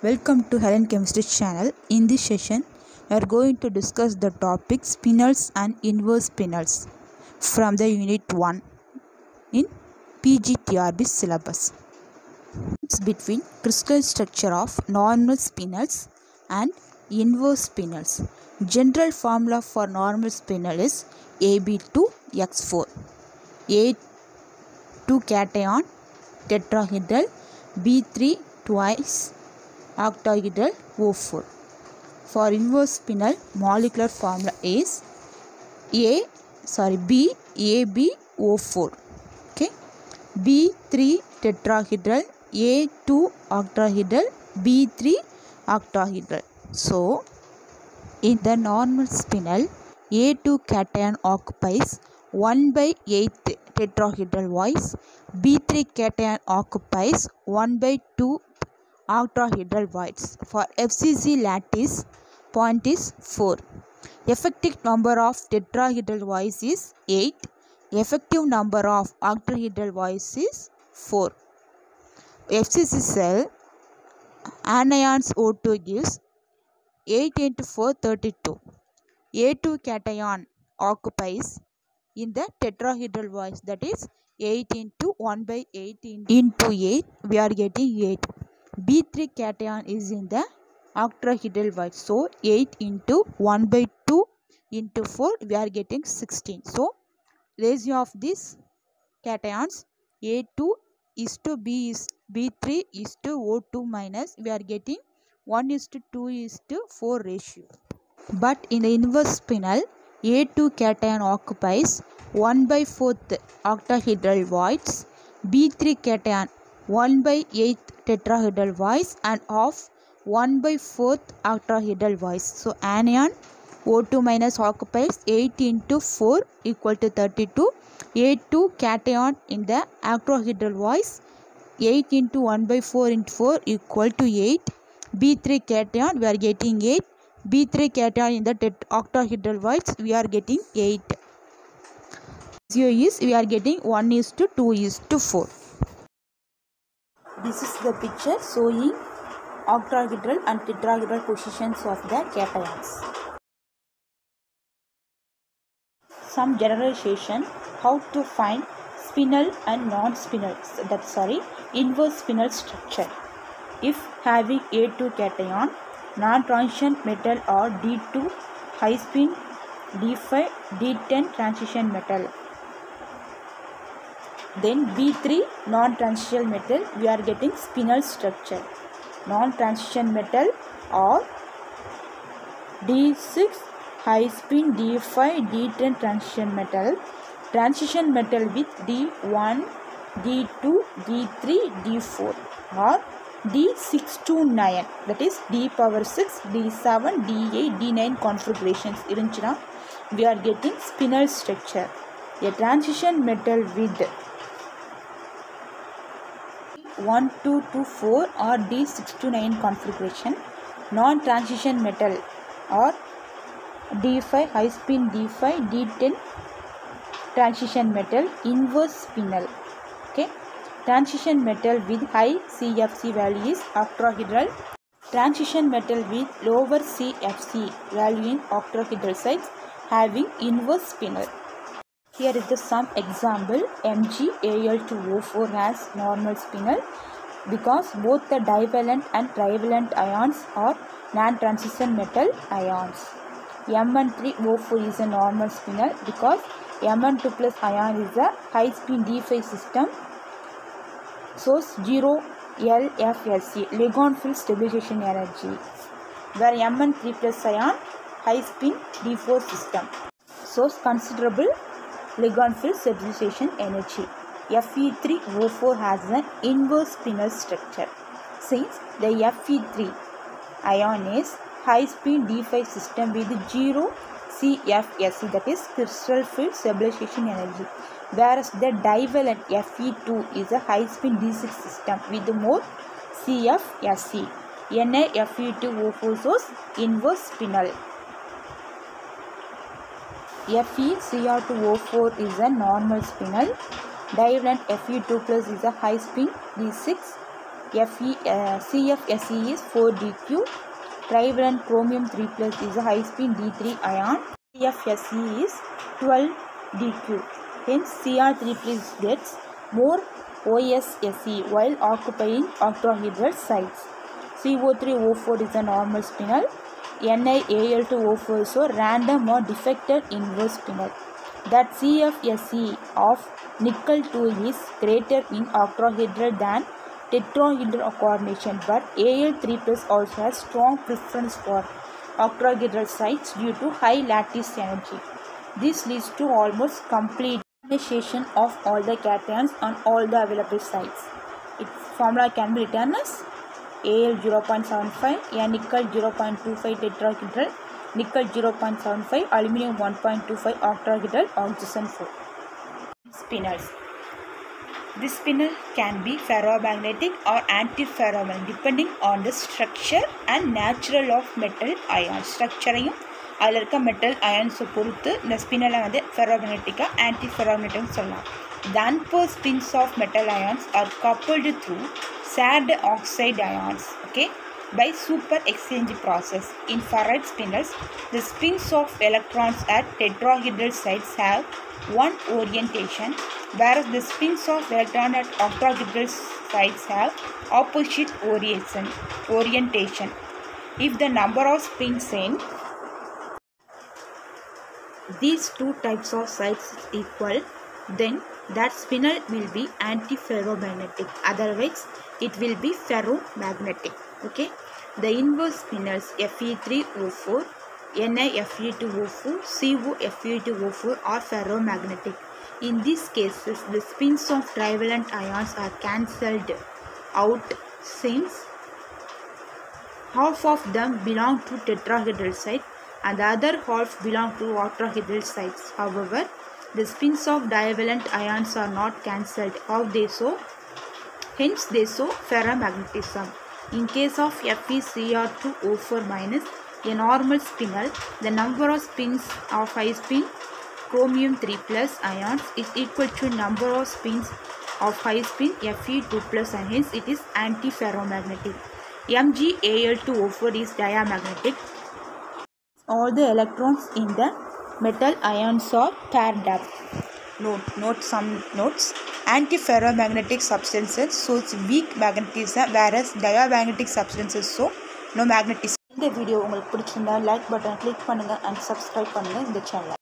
Welcome to Helen Chemistry channel. In this session, we are going to discuss the topic spinels and inverse spinels from the unit 1 in PGTRB syllabus. It's between crystal structure of normal spinels and inverse spinels. General formula for normal spinel is Ab2X4. A2 cation tetrahedral, B3 twice octahedral O4. For inverse spinel, molecular formula is BAbO4. Okay, B3 tetrahedral, A2 octahedral, B3 octahedral. So, in the normal spinel, A2 cation occupies 1/8 tetrahedral voids, B3 cation occupies 1/2 octahedral voids. For FCC lattice, point is 4. Effective number of tetrahedral voids is 8. Effective number of octahedral voids is 4. FCC cell anions O2 gives 8 into 4 32. A2 cation occupies in the tetrahedral voids, that is 8 into 1/8 into 8, we are getting 8. B3 cation is in the octahedral void, so 8 into 1/2 into 4, we are getting 16. So ratio of these cations A2 is to B3 is to O2 minus, we are getting 1:2:4 ratio. But in the inverse spinel, A2 cation occupies 1/4 octahedral voids, B3 cation 1/8 tetrahedral voids and of 1/4 octahedral voids. So anion O2 minus occupies 8 into 4 equal to 32. A2 cation in the octahedral voids 8 into 1/4 into 4 equal to 8. B3 cation we are getting 8. B3 cation in the octahedral voids we are getting 8. Ratio is we are getting 1:2:4. This is the picture showing octahedral and tetrahedral positions of the cations. Some generalization how to find spinel and non-spinel, inverse spinel structure. If having A2 cation, non-transition metal or D2 high spin, D5, D10 transition metal. Then B3 non-transition metal, we are getting spinel structure. Non-transition metal or D6 high spin, D5, D10 transition metal. Transition metal with D1, D2, D3, D4 or D6 to 9, that is D power 6, D7, D8, D9 configurations irunchina, we are getting spinel structure. A transition metal with 1, 2 to 4 or D6 to 9 configuration. Non-transition metal or D5 high spin, D5, D10 transition metal, inverse spinel. Okay. Transition metal with high CFC value is octahedral. Transition metal with lower CFC value in octahedral sites having inverse spinel. Here is the some example. MgAl2O4 has normal spinel because both the divalent and trivalent ions are non-transition metal ions. Mn3O4 is a normal spinel because Mn2 plus ion is a high spin D5 system. Source 0 LFSE, Ligand field stabilization energy, where Mn3 plus ion high spin D4 system. Source considerable Ligand field stabilization energy. Fe3O4 has an inverse spinel structure. Since the Fe3 ion is high spin D5 system with 0 CFSE, that is crystal field stabilization energy, whereas the divalent Fe2 is a high spin D6 system with more CFSE. NaFe2O4 source inverse spinel. FeCr2O4 is a normal spinel. Divalent Fe2 plus is a high spin D6 CFSe is 4dq. Trivalent chromium 3 plus is a high spin D3 ion. CFSe is 12dq. Hence Cr3 plus gets more OSSe while occupying octahedral sites. CO3O4 is a normal spinel. NiAl2O4 is a random or defected inverse spinel. That CFSe of nickel 2 is greater in octahedral than tetrahedral coordination, but Al3 plus also has strong preference for octahedral sites due to high lattice energy. This leads to almost complete ionization of all the cations on all the available sites. Its formula can be written as Al 0.75, a nickel 0.25 tetrahedral, nickel 0.75, aluminum 1.25 octahedral, oxygen 4. Spinels. This spinel can be ferromagnetic or antiferromagnetic depending on the structure and natural of metal ions. Structureையும் அதில் இருக்க metal ions பொறுத்து இந்த ஸ்பினலை வந்து ferromagnetic antiferromagnetic சொல்லலாம். The unpaired spins of metal ions are coupled through shared oxide ions, okay, by super exchange process. In ferrite spinels, the spins of electrons at tetrahedral sites have one orientation, whereas the spins of electrons at octahedral sites have opposite orientation. If the number of spins in these two types of sites is equal, then that spinel will be antiferromagnetic. Otherwise, it will be ferromagnetic. Okay. The inverse spinels Fe3O4, NiFe2O4, CuFe2O4 are ferromagnetic. In these cases, the spins of trivalent ions are cancelled out since half of them belong to tetrahedral sites and the other half belong to octahedral sites. However, the spins of divalent ions are not cancelled. How they so? Hence they show ferromagnetism. In case of FeCr2O4 minus, a normal spinel, the number of spins of high spin chromium 3 plus ions is equal to number of spins of high spin Fe2 plus and hence it is antiferromagnetic. MgAl2O4 is diamagnetic. All the electrons in the metal ions are paired up. Note some notes. Antiferromagnetic substances shows weak magnetism, whereas diamagnetic substances show no magnetism. இந்த video உங்களுக்கு பிடிச்சிருந்தா like button click பண்ணுங்க and subscribe பண்ணுங்க இந்த சேனலை.